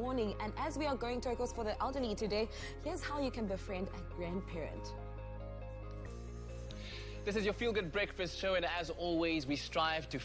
morning. And as we are going to our course for the elderly today, here's how you can befriend a grandparent. This is your Feel Good Breakfast show, and as always, we strive to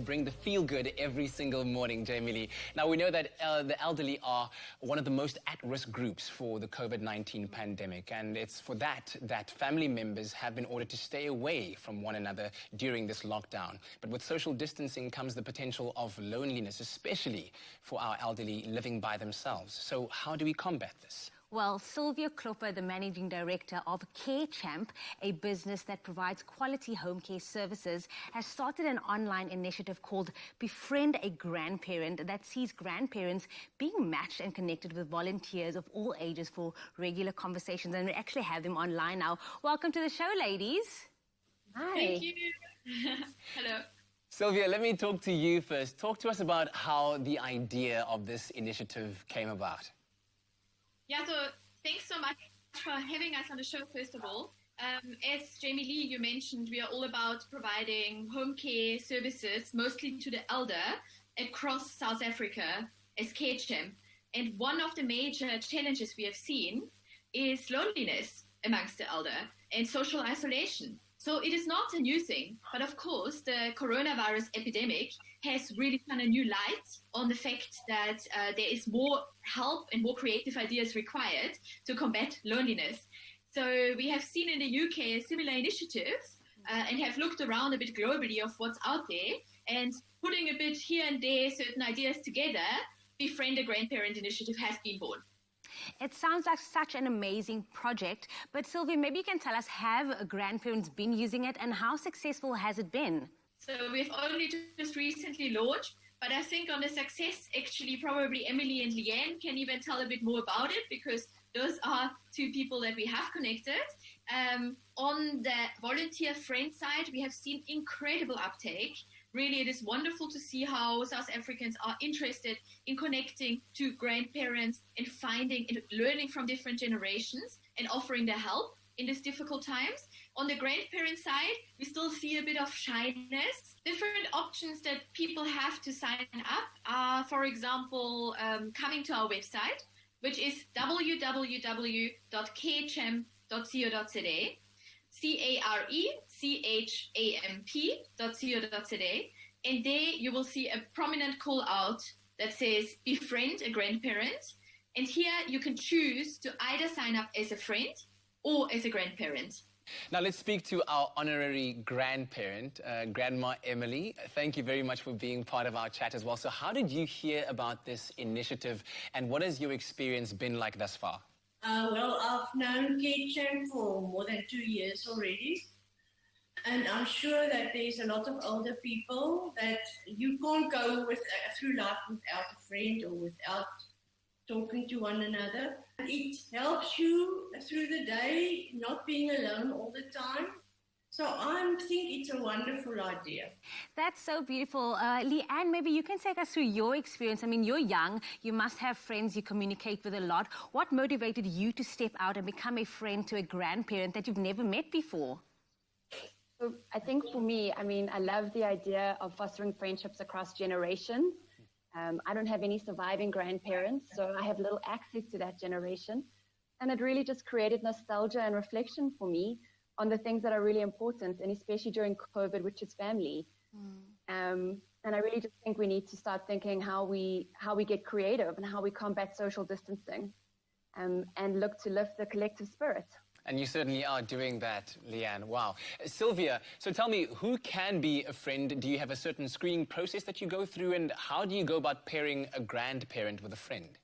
bring the feel good every single morning, Jamie Lee. Now, we know that the elderly are one of the most at-risk groups for the COVID-19 pandemic, and it's for that family members have been ordered to stay away from one another during this lockdown. But with social distancing comes the potential of loneliness, especially for our elderly living by themselves. So how do we combat this? Well, Sylvia Klopper, the managing director of CareChamp, a business that provides quality home care services, has started an online initiative called Befriend a Grandparent that sees grandparents being matched and connected with volunteers of all ages for regular conversations. And we actually have them online now. Welcome to the show, ladies. Hi. Thank you. Hello. Sylvia, let me talk to you first. Talk to us about how the idea of this initiative came about. Yeah, so thanks so much for having us on the show, first of all. As Jamie Lee, you mentioned, we are all about providing home care services, mostly to the elder, across South Africa as CareChamp. And one of the major challenges we have seen is loneliness amongst the elder and social isolation. So it is not a new thing, but of course the coronavirus epidemic has really shone a new light on the fact that there is more help and more creative ideas required to combat loneliness. So we have seen in the UK a similar initiative and have looked around a bit globally of what's out there, and putting a bit here and there certain ideas together, Befriend a Grandparent initiative has been born. It sounds like such an amazing project, but Sylvia, maybe you can tell us, have grandparents been using it and how successful has it been? So we've only just recently launched, but I think on the success, actually, probably Emily and Leanne can even tell a bit more about it, because those are two people that we have connected. On the volunteer friend side, we have seen incredible uptake. Really, it is wonderful to see how South Africans are interested in connecting to grandparents and finding and learning from different generations and offering their help in these difficult times. On the grandparent side, we still see a bit of shyness. Different options that people have to sign up are, for example, coming to our website, which is www.carechamp.co.za. carechamp.co.za, and there you will see a prominent call out that says Befriend a Grandparent, and here you can choose to either sign up as a friend or as a grandparent. Now let's speak to our honorary grandparent, Grandma Emily. Thank you very much for being part of our chat as well. So how did you hear about this initiative, and what has your experience been like thus far? Well, I've known CareChamp for more than 2 years already. And I'm sure that there's a lot of older people that you can't go through life without a friend or without talking to one another. It helps you through the day, not being alone all the time. So I think it's a wonderful idea. That's so beautiful. Leanne, maybe you can take us through your experience. I mean, you're young, you must have friends you communicate with a lot. What motivated you to step out and become a friend to a grandparent that you've never met before? So I think for me, I love the idea of fostering friendships across generations. I don't have any surviving grandparents, so I have little access to that generation. And it really just created nostalgia and reflection for me on the things that are really important, and especially during COVID, which is family. And I really just think we need to start thinking how we get creative and how we combat social distancing, and look to lift the collective spirit. And you certainly are doing that, Leanne. Wow. Sylvia, so tell me, who can be a friend? Do you have a certain screening process that you go through, and how do you go about pairing a grandparent with a friend?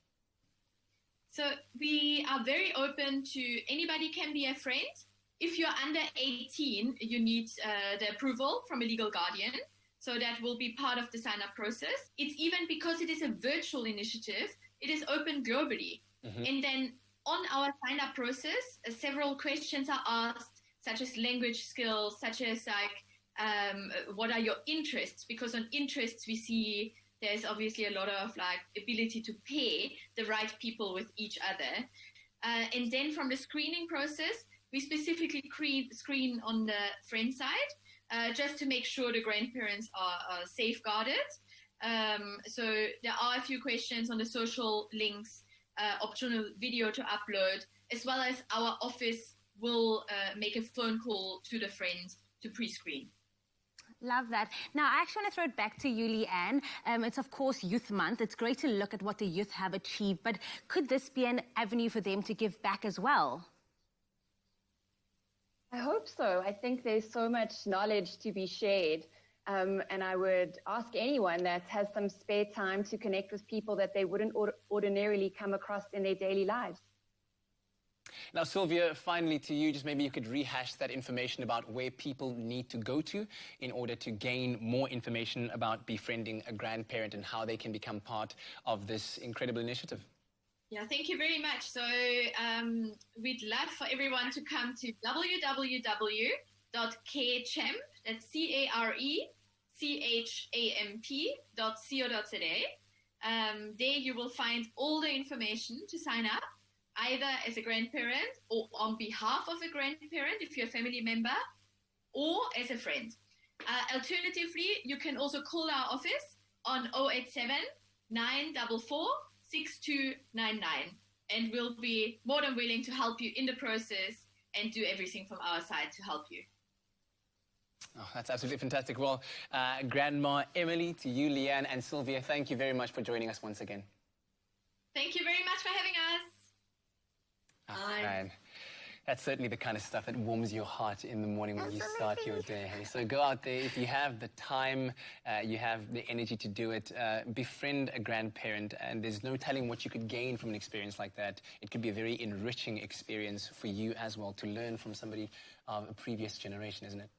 So we are very open to anybody can be a friend. If you're under 18, you need the approval from a legal guardian. So that will be part of the sign-up process. It's even because it is a virtual initiative, it is open globally. Mm-hmm. And then on our sign-up process, several questions are asked, such as language skills, such as what are your interests? Because on interests we see there's obviously a lot of ability to pair the right people with each other. And then from the screening process, we specifically screen on the friend side, just to make sure the grandparents are safeguarded. So there are a few questions on the social links, optional video to upload, as well as our office will make a phone call to the friend to pre-screen. Love that. Now, I actually want to throw it back to you, Leanne. It's, of course, Youth Month. It's great to look at what the youth have achieved, but could this be an avenue for them to give back as well? I hope so. I think there's so much knowledge to be shared. And I would ask anyone that has some spare time to connect with people that they wouldn't ordinarily come across in their daily lives. Now, Sylvia, finally to you, just maybe you could rehash that information about where people need to go to in order to gain more information about befriending a grandparent and how they can become part of this incredible initiative. Yeah, thank you very much. So we'd love for everyone to come to www.carechamp, that's carechamp.co.za. There you will find all the information to sign up, either as a grandparent or on behalf of a grandparent if you're a family member, or as a friend. Alternatively, you can also call our office on 087 944 6299, and we'll be more than willing to help you in the process and do everything from our side to help you. Oh, that's absolutely fantastic. Well, Grandma Emily, to you, Leanne, and Sylvia, thank you very much for joining us once again. Thank you very much for having us. Oh, man. That's certainly the kind of stuff that warms your heart in the morning when you start your day. Hey? So go out there. If you have the time, you have the energy to do it, befriend a grandparent, and there's no telling what you could gain from an experience like that. It could be a very enriching experience for you as well, to learn from somebody of a previous generation, isn't it?